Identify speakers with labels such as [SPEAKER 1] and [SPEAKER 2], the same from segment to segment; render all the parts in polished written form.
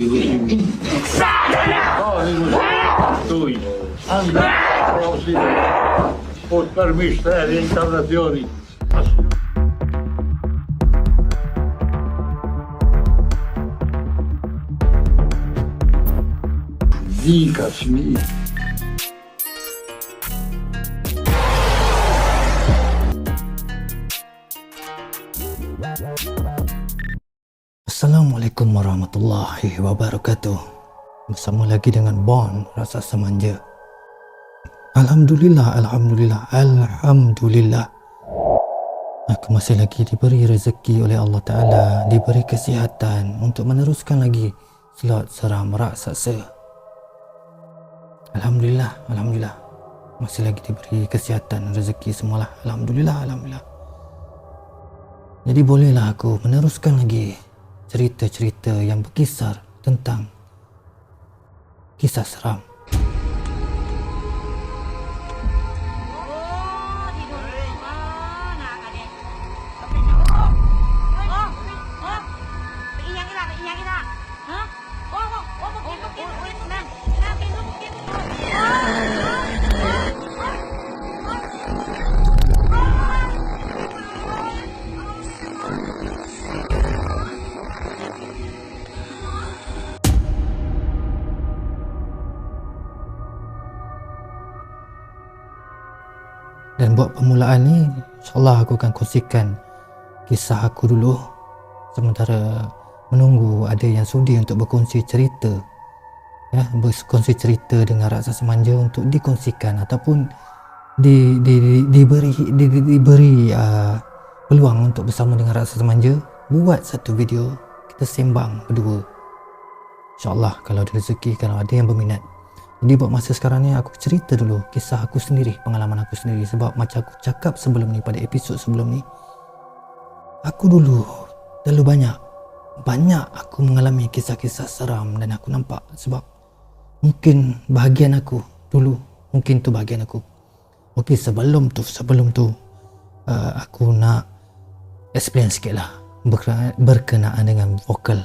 [SPEAKER 1] Lui andrà portare misteri e incarnazioni. Dicasmi.
[SPEAKER 2] Assalamualaikum warahmatullahi wabarakatuh. Bersama lagi dengan Bon Raksasa Manja. Alhamdulillah. Aku masih lagi diberi rezeki oleh Allah Ta'ala, diberi kesihatan untuk meneruskan lagi slot seram raksasa. Alhamdulillah. Masih lagi diberi kesihatan, rezeki semualah. Alhamdulillah. Jadi bolehlah aku meneruskan lagi cerita-cerita yang berkisar tentang kisah seram. Dan buat permulaan ni, insyaAllah aku akan kongsikan kisah aku dulu, sementara menunggu ada yang sudi untuk berkongsi cerita, berkongsi cerita dengan Raksasa Manja untuk dikongsikan ataupun diberi peluang untuk bersama dengan Raksasa Manja buat satu video kita sembang berdua. InsyaAllah kalau ada rezeki, kalau ada yang berminat. Jadi buat masa sekarang ni aku cerita dulu kisah aku sendiri, pengalaman aku sendiri. Sebab macam aku cakap sebelum ni, pada episod sebelum ni, aku dulu terlalu banyak aku mengalami kisah-kisah seram dan aku nampak. Sebab mungkin bahagian aku dulu, mungkin tu bahagian aku. Okey, sebelum tu aku nak explain sikit lah berkenaan dengan vokal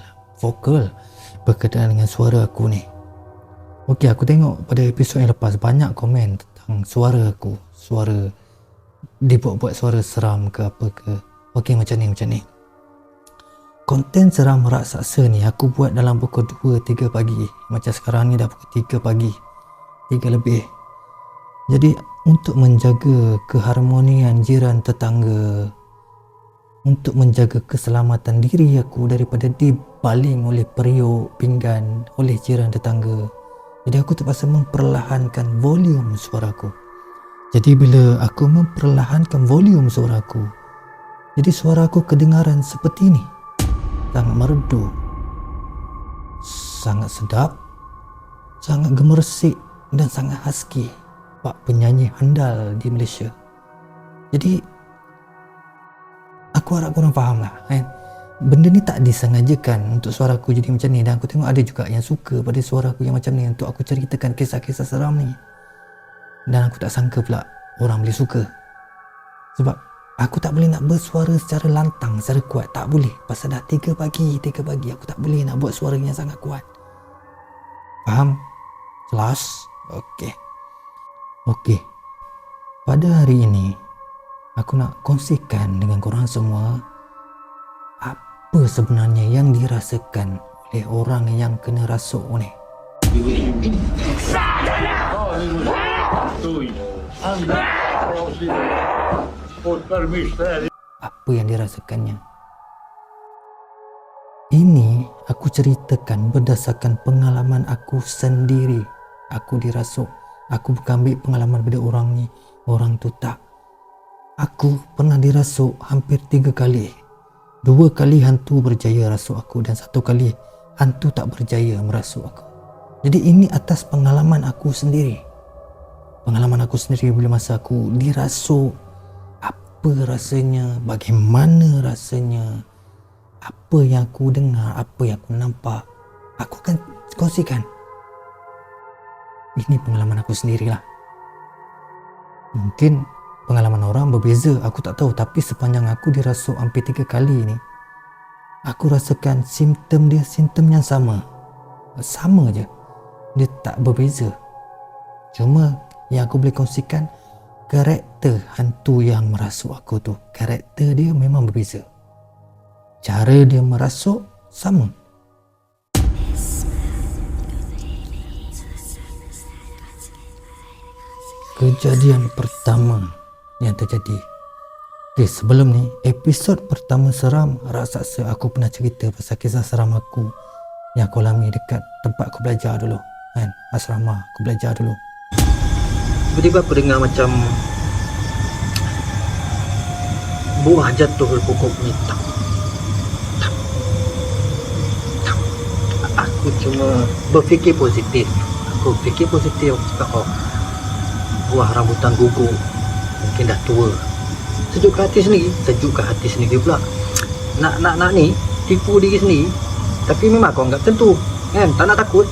[SPEAKER 2] berkenaan dengan suara aku ni. Okey, aku tengok pada episod yang lepas banyak komen tentang suara aku, suara dibuat suara seram ke apa ke. Okey, macam ni. Konten seram raksasa ni aku buat dalam pukul 2-3 pagi. Macam sekarang ni dah pukul 3 pagi, 3 lebih. Jadi untuk menjaga keharmonian jiran tetangga, untuk menjaga keselamatan diri aku daripada dibaling oleh periuk pinggan oleh jiran tetangga, jadi aku terpaksa memperlahankan volume suaraku. Jadi bila aku memperlahankan volume suaraku, jadi suaraku kedengaran seperti ini. Sangat merdu, sangat sedap, sangat gemersik dan sangat husky. Pak penyanyi handal di Malaysia. Jadi aku harap korang faham lah, benda ni tak disengajakan untuk suaraku jadi macam ni. Dan aku tengok ada juga yang suka pada suaraku yang macam ni untuk aku ceritakan kisah-kisah seram ni. Dan aku tak sangka pula orang boleh suka. Sebab aku tak boleh nak bersuara secara lantang, secara kuat. Tak boleh. Pasal dah 3 pagi aku tak boleh nak buat suara yang sangat kuat. Faham? Jelas? Okey. Pada hari ini aku nak kongsikan dengan korang semua apa sebenarnya yang dirasakan oleh orang yang kena rasuk ni. Apa yang dirasakannya? Ini aku ceritakan berdasarkan pengalaman aku sendiri. Aku dirasuk. Aku bukan ambil pengalaman pada orang ni, orang tu tak. Aku pernah dirasuk hampir 3 kali. 2 kali hantu berjaya rasuk aku dan 1 kali hantu tak berjaya merasuk aku. Jadi ini atas pengalaman aku sendiri. Pengalaman aku sendiri bila masa aku dirasuk. Apa rasanya, bagaimana rasanya, apa yang aku dengar, apa yang aku nampak, aku akan kongsikan. Ini pengalaman aku sendirilah. Mungkin pengalaman orang berbeza, aku tak tahu. Tapi sepanjang aku dirasuk hampir 3 kali ni, aku rasakan simptom dia simptom yang sama. sama je, dia tak berbeza. Cuma yang aku boleh kongsikan, karakter hantu yang merasuk aku tu, karakter dia memang berbeza. Cara dia merasuk sama. Kejadian pertama yang terjadi. Okay, sebelum ni, episod pertama seram raksasa, aku pernah cerita pasal kisah seram aku yang aku alami dekat tempat aku belajar dulu kan, asrama aku belajar dulu. Tiba-tiba aku dengar macam buah jatuh dari pokok ni. Tak, tak, tak. Aku cuma berfikir positif. Aku cakap, oh, buah rambutan gugur, mungkin dah tua. Sejuk ke hati sendiri pula. Nak ni tipu diri sendiri. Tapi memang kau anggap tentu kan, tak nak takut.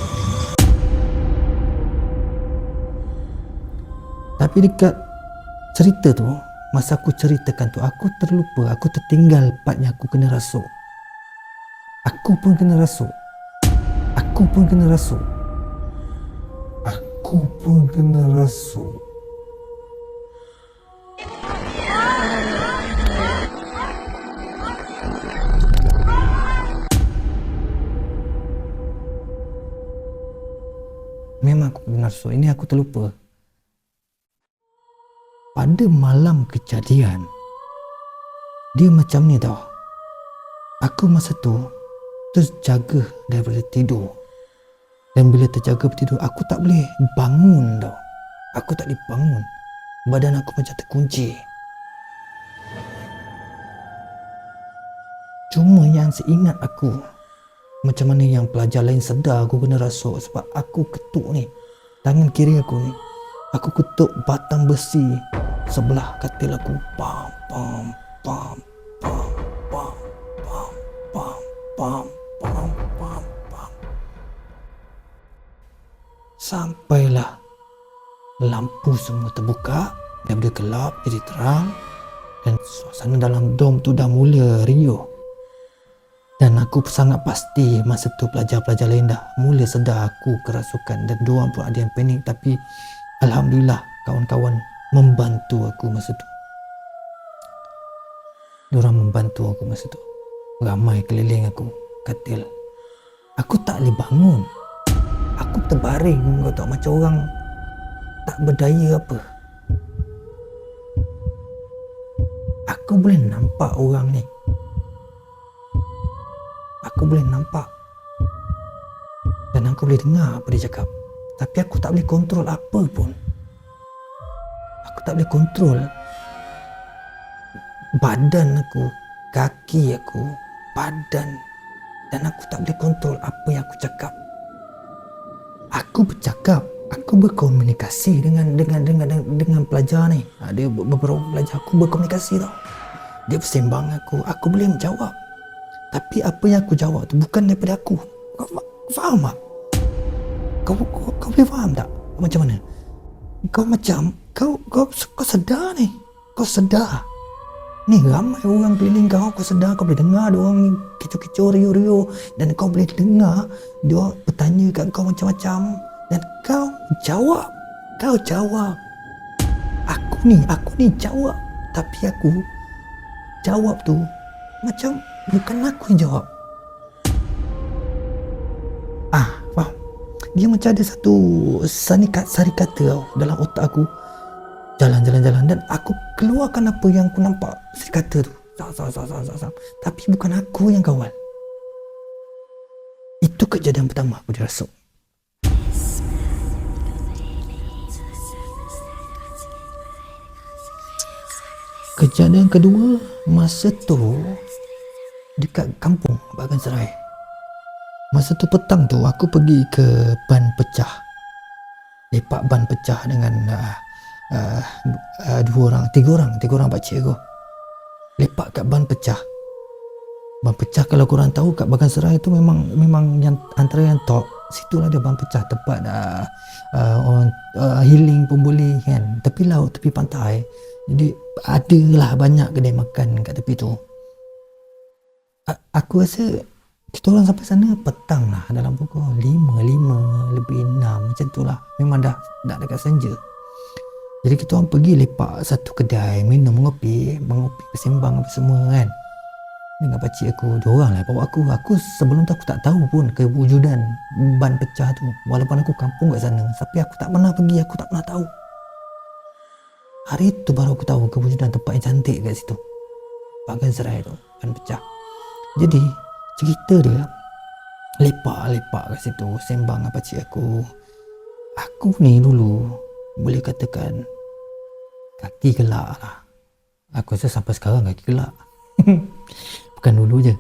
[SPEAKER 2] Tapi dekat cerita tu, masa aku ceritakan tu, aku terlupa, aku tertinggal partnya aku kena rasuk. Aku pun kena rasuk. Memang aku kena rasuk. Ini aku terlupa. Pada malam kejadian, dia macam ni tau. Aku masa tu terjaga daripada tidur. Dan bila terjaga tidur, aku tak boleh bangun tau. Badan aku macam terkunci. Cuma yang seingat aku, macam mana yang pelajar lain sedar aku kena rasuk sebab aku ketuk ni, tangan kiri aku ni, aku ketuk batang besi sebelah katil aku. Pam pam pam pam pam pam pam pam pam pam pam. Sampailah lampu semua terbuka, daripada gelap jadi terang dan suasana dalam dom tu dah mula riuh. Dan aku sangat pasti masa tu pelajar-pelajar lain dah mula sedar aku kerasukan dan diorang pun ada yang panik, tapi alhamdulillah kawan-kawan membantu aku masa tu. Ramai keliling aku, katil. Aku tak boleh bangun. Aku terbaring, kau tahu, macam orang tak berdaya apa. Aku boleh nampak orang ni. Dan aku boleh dengar apa dia cakap. Tapi aku tak boleh kontrol apa pun. Aku tak boleh kontrol badan aku, kaki aku, badan. Dan aku tak boleh kontrol apa yang aku cakap. Aku bercakap, aku berkomunikasi dengan pelajar ni. Ada beberapa pelajar aku berkomunikasi tau. Dia bersembang aku boleh menjawab. Tapi apa yang aku jawab tu bukan daripada aku. Kau faham tak? Kau boleh faham tak macam mana? Kau sedar ni. Kau sedar. Ni ramai orang keliling kau sedar, kau boleh dengar dia orang kecoh-kecoh, riuh-riuh, dan kau boleh dengar dia bertanya kat kau macam-macam dan kau jawab. Aku ni jawab, tapi aku jawab tu macam bukan aku yang jawab. Faham? Dia macam ada satu sari kata tau dalam otak aku. Jalan dan aku keluarkan apa yang aku nampak, sari kata tu. Tapi bukan aku yang kawal. Itu kejadian pertama aku dirasuk. Kejadian kedua, masa tu dekat kampung Bagan Serai. Masa tu petang tu aku pergi ke ban pecah. Lepak ban pecah dengan tiga orang pakcik aku. Lepak kat ban pecah. Ban pecah kalau korang tahu kat Bagan Serai tu memang yang antara yang top. Situlah ada ban pecah, tempat orang healing pun boleh kan. Tepi laut, tepi pantai. Jadi adalah banyak kedai makan kat tepi tu. Aku rasa Kita orang sampai sana petang lah, dalam pukul 5 lebih 6 macam tu lah. Memang dah dekat senja. Jadi kita orang pergi lepak satu kedai, minum, mengopi bersembang apa semua kan. Dengan pakcik aku, diorang lah bawa aku. Aku sebelum tu aku tak tahu pun kewujudan ban pecah tu. Walaupun aku kampung kat sana, tapi aku tak pernah pergi, aku tak pernah tahu. Hari tu baru aku tahu kewujudan tempat yang cantik kat situ, Pagan Serai tu, ban pecah. Jadi cerita dia lepak kat situ, sembang dengan pakcik aku. Aku ni dulu boleh katakan kaki gelak lah. Aku rasa sampai sekarang kaki gelak. Bukan dulu je,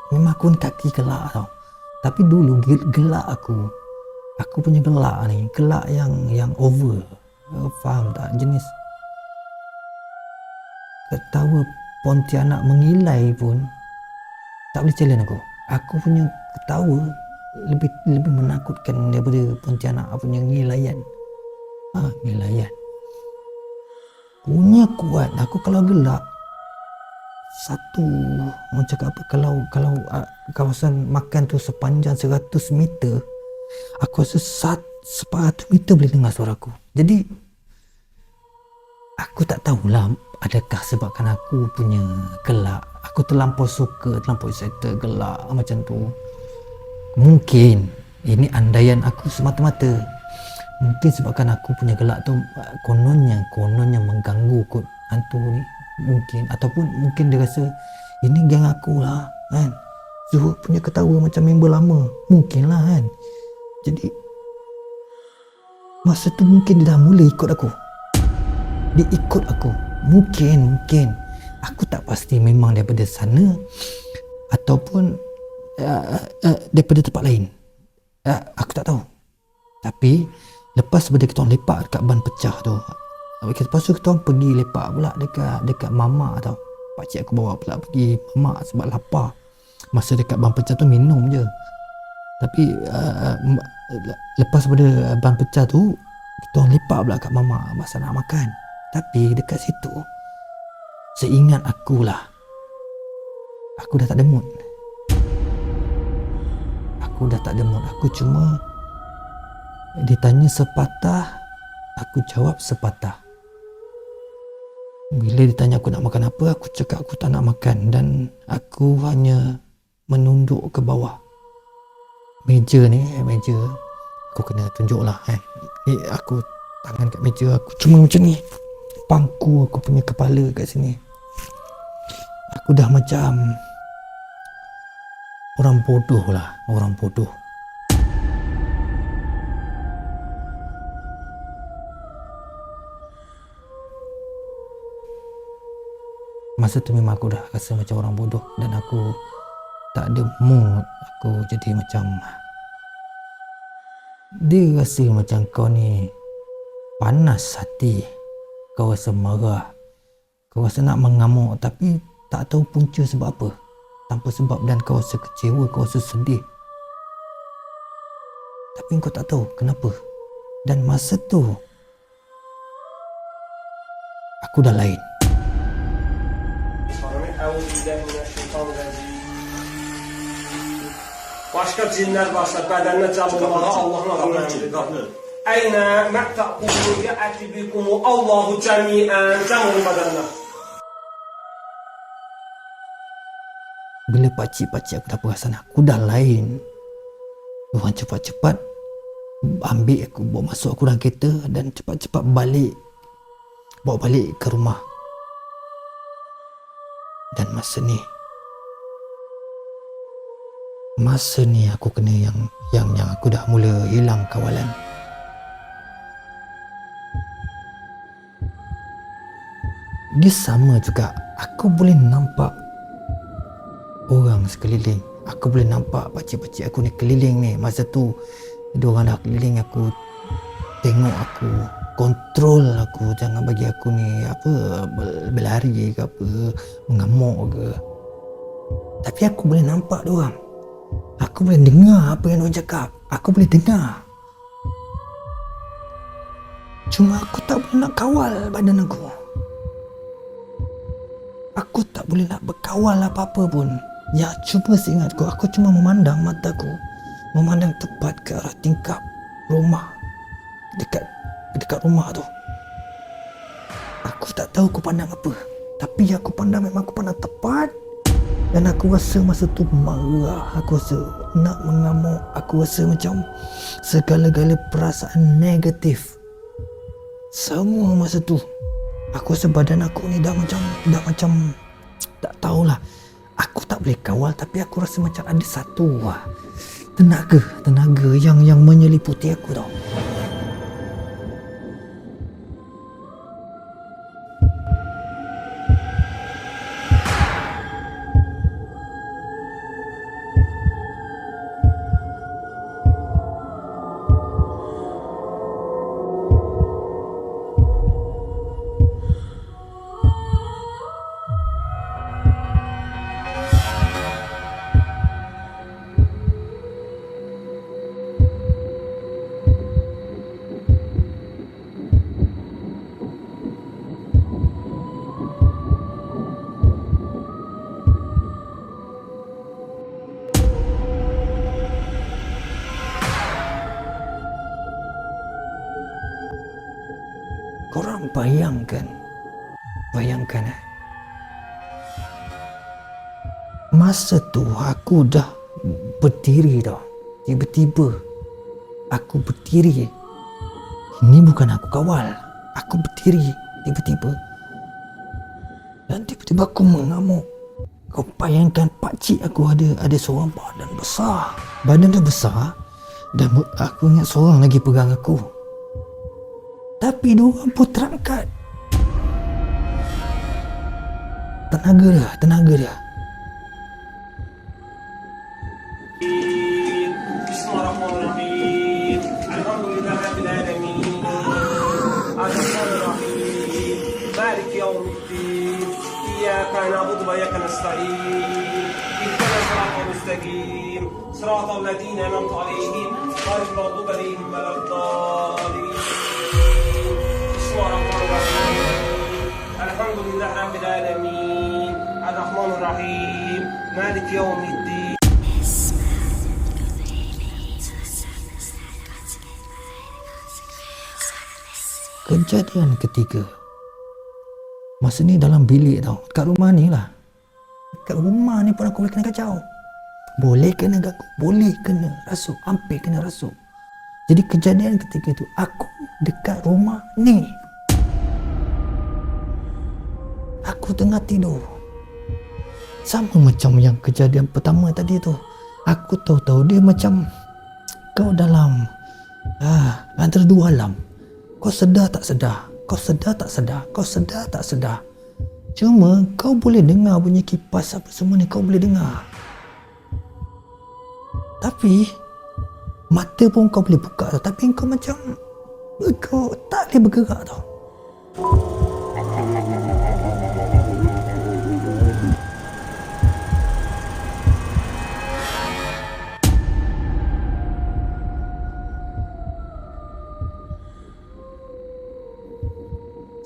[SPEAKER 2] memang aku ni kaki gelak tau. Tapi dulu gelak aku punya gelak ni, gelak yang over. Faham tak? Jenis ketawa Pontianak mengilai pun tak boleh challenge aku. Aku punya ketawa lebih menakutkan daripada Pontianak punya ngilaian. Ngilaian punya kuat. Aku kalau gelak satu, orang cakap apa, kalau kawasan makan tu sepanjang 100 meter, aku rasa 100 meter boleh dengar suara aku. Jadi aku tak tahulah adakah sebabkan aku punya gelak, aku terlampau suka, terlampau excited gelak macam tu. Mungkin ini andaian aku semata-mata. Mungkin sebabkan aku punya gelak tu kononnya mengganggu kot hantu ni. Mungkin, ataupun mungkin dia rasa ini geng aku lah kan. Zuhud punya ketawa macam member lama, mungkin lah kan. Jadi masa tu mungkin dia dah mula ikut aku. Dia ikut aku. Mungkin aku tak pasti memang daripada sana ataupun daripada tempat lain. Aku tak tahu. Tapi lepas daripada kita orang lepak dekat ban pecah tu, lepas tu kita orang pergi lepak pula dekat mamak tau. Pakcik aku bawa pula pergi mamak sebab lapar. Masa dekat ban pecah tu minum je. Tapi lepas daripada ban pecah tu, kita orang lepak pula kat mamak masa nak makan. Tapi dekat situ, seingat akulah, aku dah tak ada mood. Aku cuma ditanya sepatah, aku jawab sepatah. Bila ditanya aku nak makan apa, aku cakap aku tak nak makan. Dan aku hanya menunduk ke bawah. Meja, aku kena tunjuk lah kan. Aku tangan kat meja, aku cuma macam ni. Pangku aku punya kepala kat sini. Aku dah macam orang bodoh. Masa tu memang aku dah rasa macam orang bodoh. Dan aku tak ada mood. Aku jadi macam, dia rasa macam kau ni panas hati, kau rasa marah, kau rasa nak mengamuk, tapi tak tahu punca sebab apa, tanpa sebab. Dan kau rasa kecewa, kau rasa sedih, tapi kau tak tahu kenapa. Dan masa tu aku dah lain.
[SPEAKER 3] Başka cinler varsa bedenine cam olmalı Allah'ın adına. Ayna ma'taqulu ya'tibikum Allahu jami'an cam bedenine.
[SPEAKER 2] Bila pakcik-pakcik aku dah perasan aku dah lain, orang cepat-cepat ambil aku, bawa masuk aku dalam kereta dan cepat-cepat bawa balik ke rumah. Dan masa ni aku kena yang aku dah mula hilang kawalan. Dia sama juga, aku boleh nampak orang sekeliling. Aku boleh nampak pakcik-pakcik aku ni keliling ni. Masa tu diorang dah keliling aku, tengok aku, kontrol aku, jangan bagi aku ni berlari ke apa, mengamuk ke. Tapi aku boleh nampak diorang. Aku boleh dengar apa yang diorang cakap. Aku boleh dengar. Cuma aku tak boleh nak kawal badan aku. Aku tak boleh nak berkawal apa-apa pun. Ya, cuma seingatku, aku cuma memandang mataku, memandang tepat ke arah tingkap rumah, dekat rumah tu. Aku tak tahu aku pandang apa, tapi aku pandang, memang aku pandang tepat. Dan aku rasa masa tu marah, aku rasa nak mengamuk, aku rasa macam segala-gala perasaan negatif semua masa tu. Aku rasa badan aku ni dah macam tak tahulah. Aku tak boleh kawal, tapi aku rasa macam ada satu tenaga yang menyeliputi aku tau. Korang bayangkan masa tu aku dah berdiri tau. Tiba-tiba aku berdiri. Ini bukan aku kawal. Aku berdiri tiba-tiba. Dan tiba-tiba aku mengamuk. Kau bayangkan pakcik aku ada seorang badan besar. Badan dia besar. Dan aku ingat seorang lagi pegang aku. Tapi diorang pun terangkat. Tenaga dia.
[SPEAKER 3] Bismillahirrahmanirrahim. Alhamdulillahirabbil alamin. Arrahmanirrahim. Malik yaumiddin. Iyyaka na'budu wa iyyaka nasta'in. Ihdinas siratal mustaqim. Siratal ladzina an'amta 'alaihim ghairil maghdubi 'alaihim waladdallin. Alhamdulillah Rabbil Alamin. Ar-Rahmanir Rahim. Malik Yawmiddin.
[SPEAKER 2] Kejadian ketiga, masa ni dalam bilik tau. Kat rumah ni lah. Kat rumah ni pun aku boleh kena kacau. Boleh kena ganggu, boleh kena rasuk, hampir kena rasuk. Jadi kejadian ketiga tu, aku dekat rumah ni. Aku tengah tidur. Sama macam yang kejadian pertama tadi tu. Aku tahu-tahu dia macam kau dalam antara dua alam. Kau sedar tak sedar. Kau sedar tak sedar. Kau sedar tak sedar. Cuma kau boleh dengar bunyi kipas apa semua ni. Kau boleh dengar. Tapi mata pun kau boleh buka tau. Tapi kau macam kau tak boleh bergerak tau.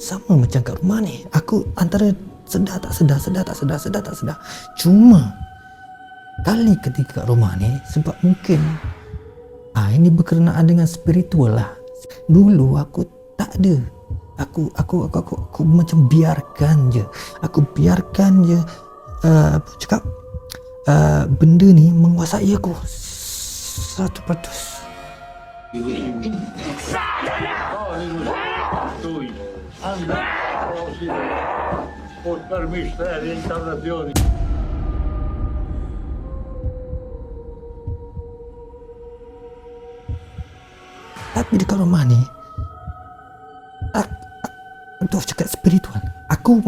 [SPEAKER 2] Sama macam kat rumah ni. Aku antara sedar tak sedar. Cuma kali ketiga kat rumah ni, sebab mungkin ini berkenaan dengan spiritual lah. Dulu aku tak ada. Aku macam biarkan je. Aku biarkan je benda ni menguasai aku 100%.
[SPEAKER 1] Anda portar misteri incarnazioni.
[SPEAKER 2] Tapi dekat rumah ni untuk cakap spiritual, aku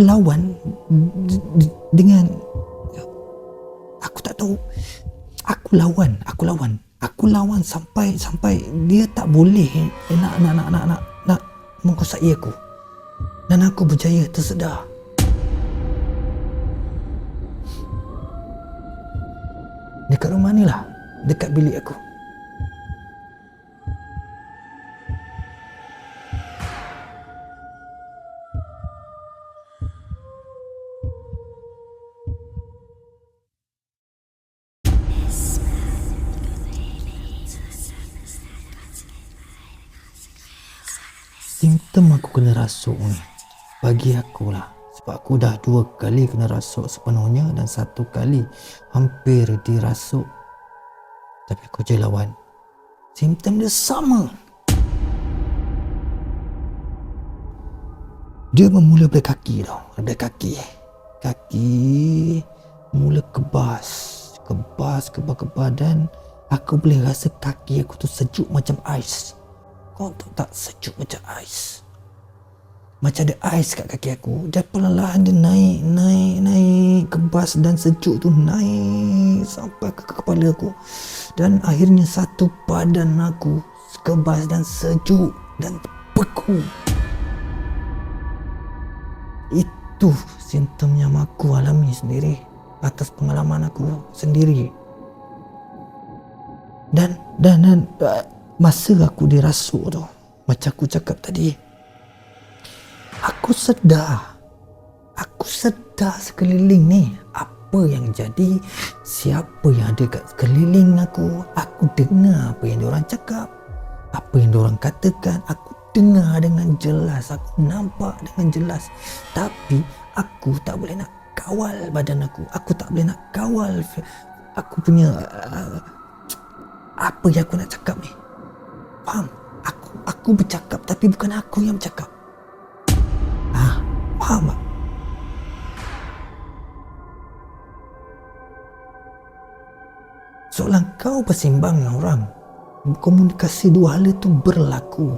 [SPEAKER 2] lawan dengan, aku tak tahu, aku lawan sampai dia tak boleh nak menguasai aku, dan aku berjaya tersedar. Dekat rumah ni lah, dekat bilik aku. Simptom aku kena rasuk ni, bagi aku lah, sebab aku dah 2 kali kena rasuk sepenuhnya dan 1 kali hampir dirasuk, tapi aku je lawan. Simptom dia sama. Dia bermula dari kaki tau, dari kaki mula kebas dan aku boleh rasa kaki aku tu sejuk macam ais. Kau tahu tak, sejuk macam ais, macam ada ais kat kaki aku. Dan perlahan dia naik kebas dan sejuk tu naik sampai ke kepala aku, dan akhirnya satu badan aku kebas dan sejuk dan beku. Itu simptom yang aku alami sendiri atas pengalaman aku sendiri. Dan masa aku dirasuk tu, macam aku cakap tadi, aku sedar sekeliling ni apa yang jadi, siapa yang ada kat sekeliling aku. Aku dengar apa yang diorang cakap, apa yang diorang katakan, aku dengar dengan jelas, aku nampak dengan jelas, tapi aku tak boleh nak kawal badan aku. Aku tak boleh nak kawal aku punya apa yang aku nak cakap ni. Faham? Aku bercakap tapi bukan aku yang bercakap. Faham tak? Soalan kau bersembang dengan orang, komunikasi dua hal itu berlaku,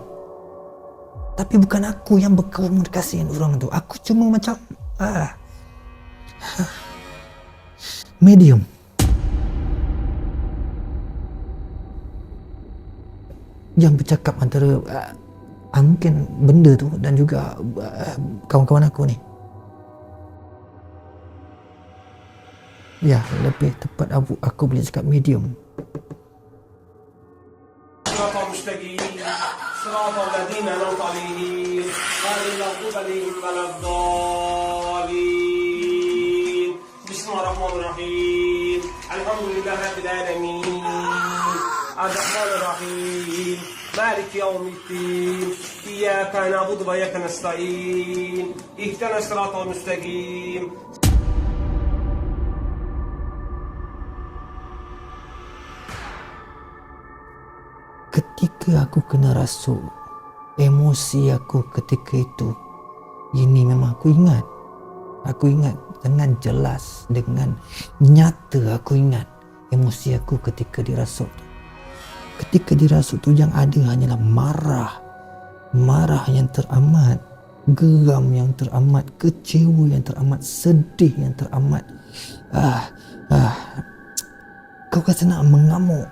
[SPEAKER 2] tapi bukan aku yang berkomunikasi dengan orang tu. Aku cuma macam medium. Yang bercakap antara mungkin benda tu dan juga kawan-kawan aku ni. Ya, lebih tepat aku boleh cakap medium.
[SPEAKER 3] صراط الذين أنعمت عليهم غير المغضوب عليهم ولا الضالين. بسم الله الرحمن الرحيم. الحمد لله رب العالمين الرحمن الرحيم مالك يوم الدين إياك نعبد وإياك نستعين اهدنا الصراط المستقيم.
[SPEAKER 2] Ketika aku kena rasuk, emosi aku ketika itu, ini memang aku ingat dengan jelas, dengan nyata. Aku ingat emosi aku ketika dirasuk tu. Ketika dirasuk tu yang ada hanyalah marah yang teramat, geram yang teramat, kecewa yang teramat, sedih yang teramat. Kau rasa nak mengamuk,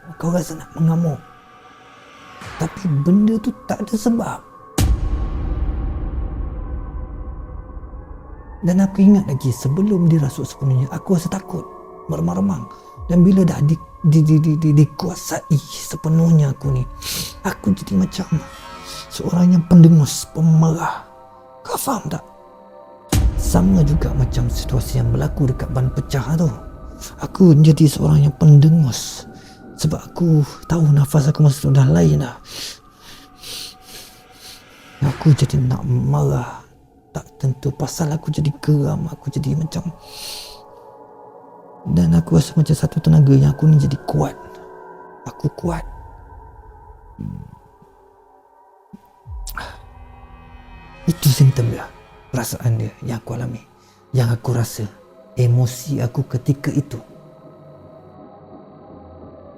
[SPEAKER 2] tapi benda tu tak ada sebab. Dan aku ingat lagi, sebelum dirasuk sepenuhnya, aku rasa takut, meremang-remang. Dan bila dah dikuasai sepenuhnya aku ni, aku jadi macam seorang yang pendengus, pemarah. Kau faham tak? Sama juga macam situasi yang berlaku dekat ban pecah tu. Aku jadi seorang yang pendengus, sebab aku tahu nafas aku masih dah lain dah. Aku jadi nak marah, tak tentu pasal, aku jadi geram, aku jadi macam, dan aku rasa macam satu tenaga yang aku ni jadi kuat. Aku kuat. Itu simptom dia, perasaan dia yang aku alami, yang aku rasa, emosi aku ketika itu.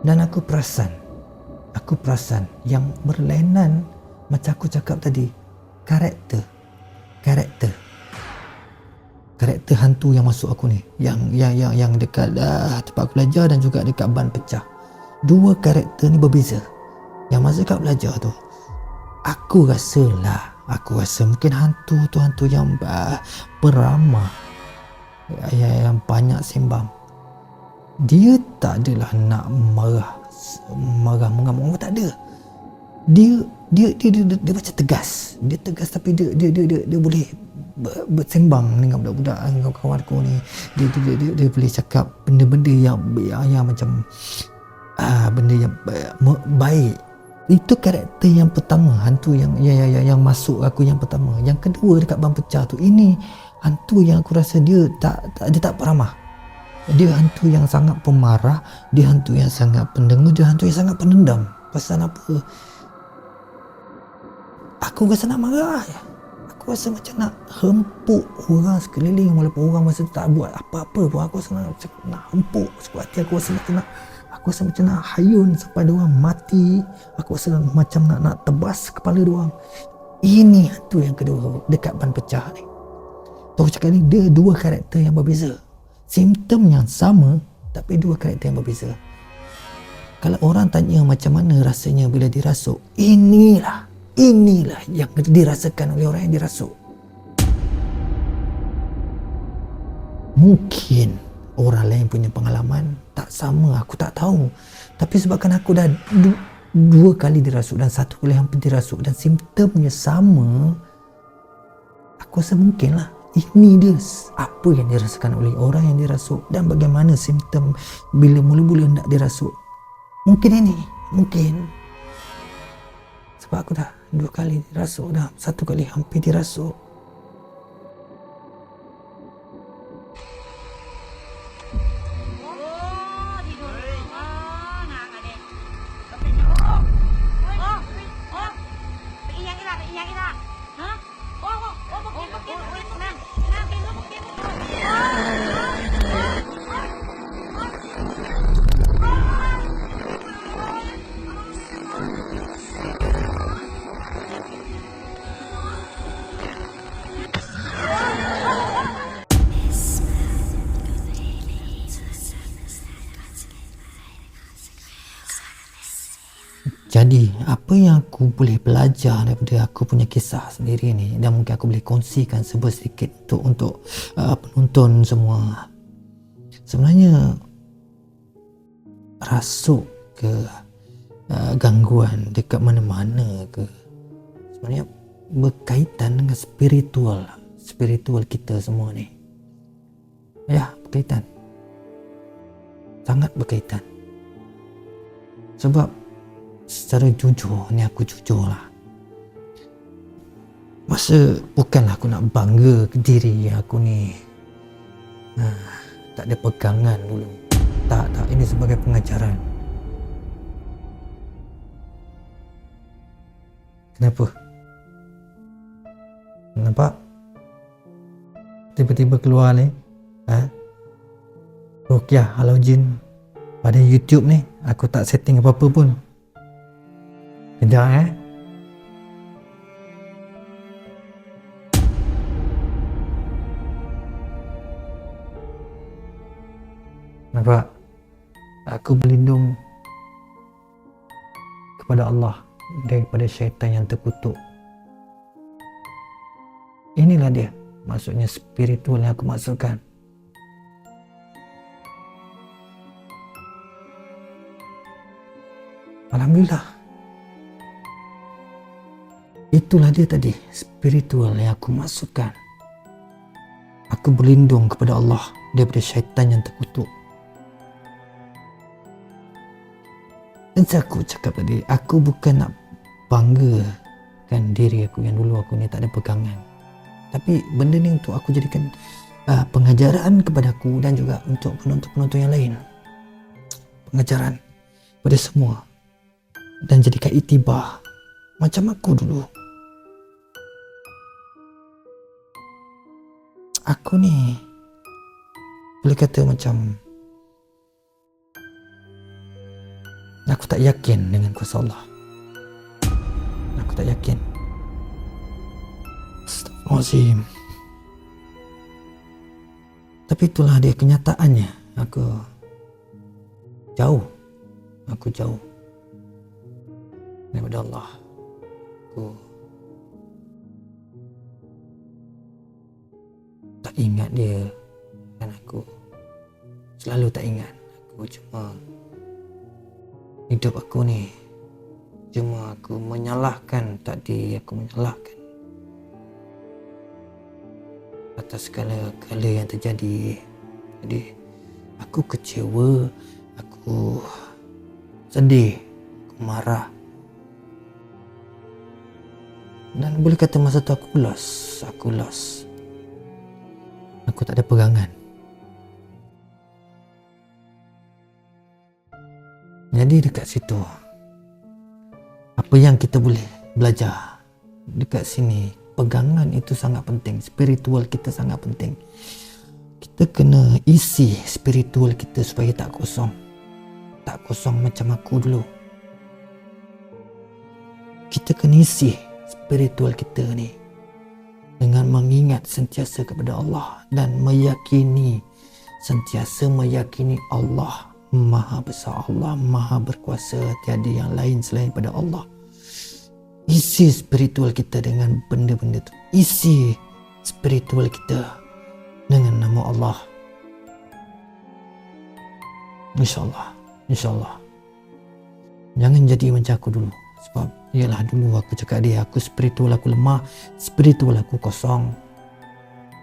[SPEAKER 2] Dan aku perasan yang berlainan macam aku cakap tadi, karakter hantu yang masuk aku ni, yang dekat tempat aku belajar dan juga dekat ban pecah. Dua karakter ni berbeza. Yang masa kat belajar tu, aku rasa mungkin hantu tu hantu yang peramah, yang banyak sembang. Dia tak adalah nak marah mengamuk, tak ada. Dia macam tegas. Dia tegas tapi dia boleh bersembang dengan budak-budak, dengan kawan aku ni. Dia boleh cakap benda-benda yang macam benda yang baik. Itu karakter yang pertama, hantu yang masuk aku yang pertama. Yang kedua dekat ban pecah tu, ini hantu yang aku rasa dia tak peramah. Dia hantu yang sangat pemarah, dia hantu yang sangat pendengar, dia hantu yang sangat pendendam. Pasal apa? Aku rasa nak marah. Aku rasa macam nak hempuk orang sekeliling, walaupun orang masa tak buat apa-apa pun aku rasa nak hempuk sekuat hati. Aku rasa macam nak hayun sampai dia orang mati. Aku rasa macam nak tebas kepala dia orang. Ini hantu yang kedua dekat ban pecah ni. Tahu cakap ni, dia dua karakter yang berbeza. Simptom yang sama tapi dua karakter yang berbeza. Kalau orang tanya macam mana rasanya bila dirasuk, inilah yang dirasakan oleh orang yang dirasuk. Mungkin orang lain punya pengalaman tak sama, aku tak tahu. Tapi sebabkan aku dah dua kali dirasuk dan satu kali hampir dirasuk dan simptomnya sama, aku rasa mungkinlah ini dia apa yang dirasakan oleh orang yang dirasuk dan bagaimana simptom bila mula-mula nak dirasuk. Mungkin ini, mungkin. Sebab aku dah dua kali dirasuk dah, satu kali hampir dirasuk. Jadi, apa yang aku boleh belajar daripada aku punya kisah sendiri ni, dan mungkin aku boleh kongsikan sedikit untuk penonton semua. Sebenarnya, rasuk ke gangguan dekat mana-mana ke, sebenarnya berkaitan dengan spiritual kita semua ni. Ya, berkaitan. Sangat berkaitan. Sebab secara jujur, ni aku jujur lah, masa bukanlah aku nak bangga ke diri aku ni tak ada pegangan dulu, tak, ini sebagai pengajaran. Kenapa? Nampak? Tiba-tiba keluar ni Ruqyah Halau Jin pada YouTube ni. Aku tak setting apa-apa pun. Kejap Nampak? Aku berlindung kepada Allah daripada syaitan yang terkutuk. Inilah dia maksudnya spiritual yang aku maksudkan. Alhamdulillah. Itulah dia tadi, spiritual yang aku maksudkan. Aku berlindung kepada Allah daripada syaitan yang terkutuk. Dan aku cakap tadi, aku bukan nak banggakan diri aku yang dulu aku ni tak ada pegangan. Tapi benda ni untuk aku jadikan pengajaran kepada aku dan juga untuk penonton-penonton yang lain. Pengajaran pada semua. Dan jadikan iktibar macam aku dulu. Aku ni boleh kata macam aku tak yakin dengan kuasa Allah. Aku tak yakin. Astagfirullahaladzim. Tapi itulah dia kenyataannya. Aku jauh daripada Allah. Aku tak ingat dia, dan aku selalu tak ingat. Aku cuma hidup aku ni, cuma aku menyalahkan takdir, aku menyalahkan atas segala yang terjadi. Jadi aku kecewa, aku sedih, aku marah, Dan boleh kata masa tu aku lost. Aku tak ada pegangan. Jadi dekat situ, apa yang kita boleh belajar dekat sini, pegangan itu sangat penting. Spiritual kita sangat penting. Kita kena isi spiritual kita supaya tak kosong. Tak kosong macam aku dulu. Kita kena isi spiritual kita ni dengan mengingat sentiasa kepada Allah dan sentiasa meyakini Allah Maha Besar, Allah Maha Berkuasa, tiada yang lain selain pada Allah. Isi spiritual kita dengan benda-benda tu. Isi spiritual kita dengan nama Allah. InsyaAllah. Jangan jadi macam aku dulu. Sebab ialah dulu aku cakap dia, aku spiritual aku lemah, spiritual aku kosong.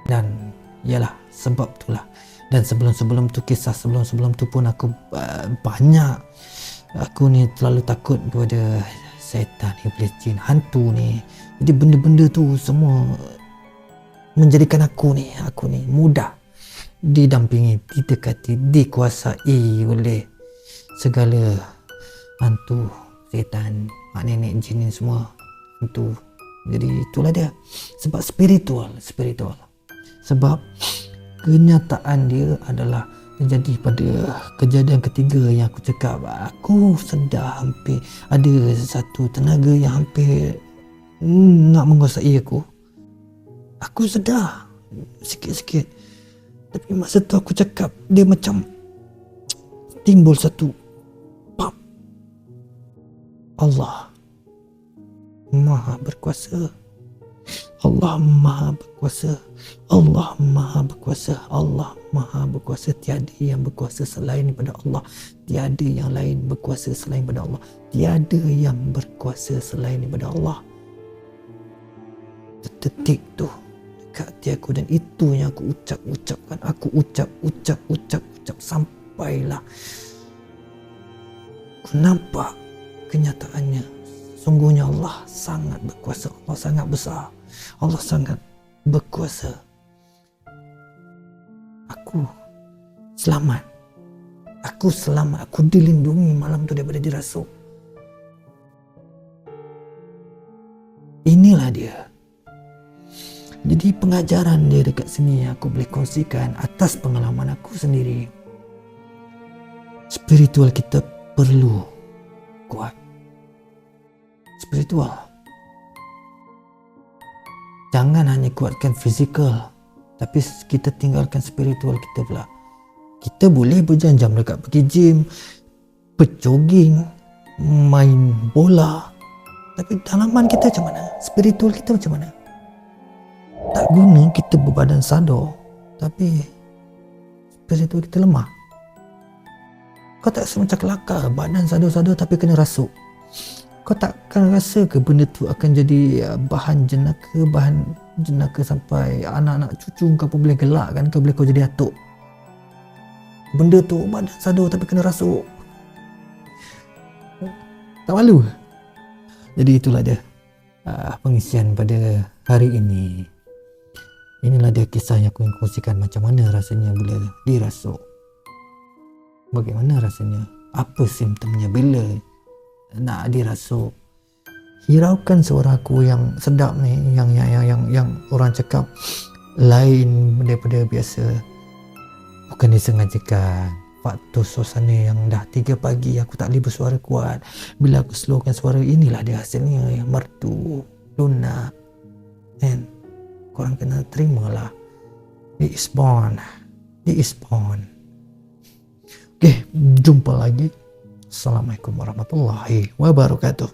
[SPEAKER 2] Dan ialah sebab itulah. Dan sebelum tu, sebelum tu pun aku banyak, aku ni terlalu takut kepada syaitan, iblis, jin, hantu ni. Jadi benda-benda tu semua menjadikan aku ni mudah didampingi, didekati, dikuasai oleh segala hantu, syaitan, mak nenek, jin ni semua hantu. Jadi itulah dia. Sebab spiritual. Sebab kenyataan dia adalah terjadi pada kejadian ketiga yang aku cakap. Aku sedar hampir ada satu tenaga yang hampir nak menguasai aku. Aku sedar sikit-sikit. Tapi masa tu aku cakap, dia macam timbul satu pam. Allah Maha Berkuasa. Allah Maha Berkuasa. Allah Maha Berkuasa. Allah Maha Berkuasa. Tiada yang berkuasa selain daripada Allah. Tiada yang lain berkuasa selain daripada Allah. Tiada yang berkuasa selain daripada Allah. Detik tu dekat hati aku, dan itu yang aku ucapkan. Aku ucap sampailah aku nampak kenyataannya. Sungguhnya Allah sangat berkuasa. Allah sangat besar. Allah sangat berkuasa. Aku selamat. Aku dilindungi malam tu daripada dirasuk. Inilah dia. Jadi pengajaran dia dekat sini aku boleh kongsikan atas pengalaman aku sendiri. Spiritual kita perlu kuat. Spiritual. Jangan hanya kuatkan fizikal, tapi kita tinggalkan spiritual kita pula. Kita boleh berjam-jam dekat pergi gym, berjoging, main bola, tapi dalaman kita macam mana? Spiritual kita macam mana? Tak guna kita berbadan sadar, tapi spiritual kita lemah. Kau tak rasa macam kelakar, badan sadar-sadar tapi kena rasuk. Kau takkan rasa ke benda tu akan jadi bahan jenaka sampai anak-anak cucu kau pun boleh gelak kan, kau boleh kau jadi atuk. Benda tu badan sadar tapi kena rasuk. Tak malu? Jadi itulah dia pengisian pada hari ini. Inilah dia kisah yang aku ingin kongsikan, macam mana rasanya bila dirasuk. Bagaimana rasanya? Apa simptomnya bila nak dirasuk? Hiraukan suara aku yang sedap ni, yang orang cakap lain daripada biasa. Bukan disengajakan. Waktu suasana yang dah 3 pagi aku tak boleh bersuara kuat. Bila aku slowkan suara, inilah dia hasilnya, merdu, lunak. And korang kena terimalah. It is born. Okay, jumpa lagi. Assalamualaikum warahmatullahi wabarakatuh.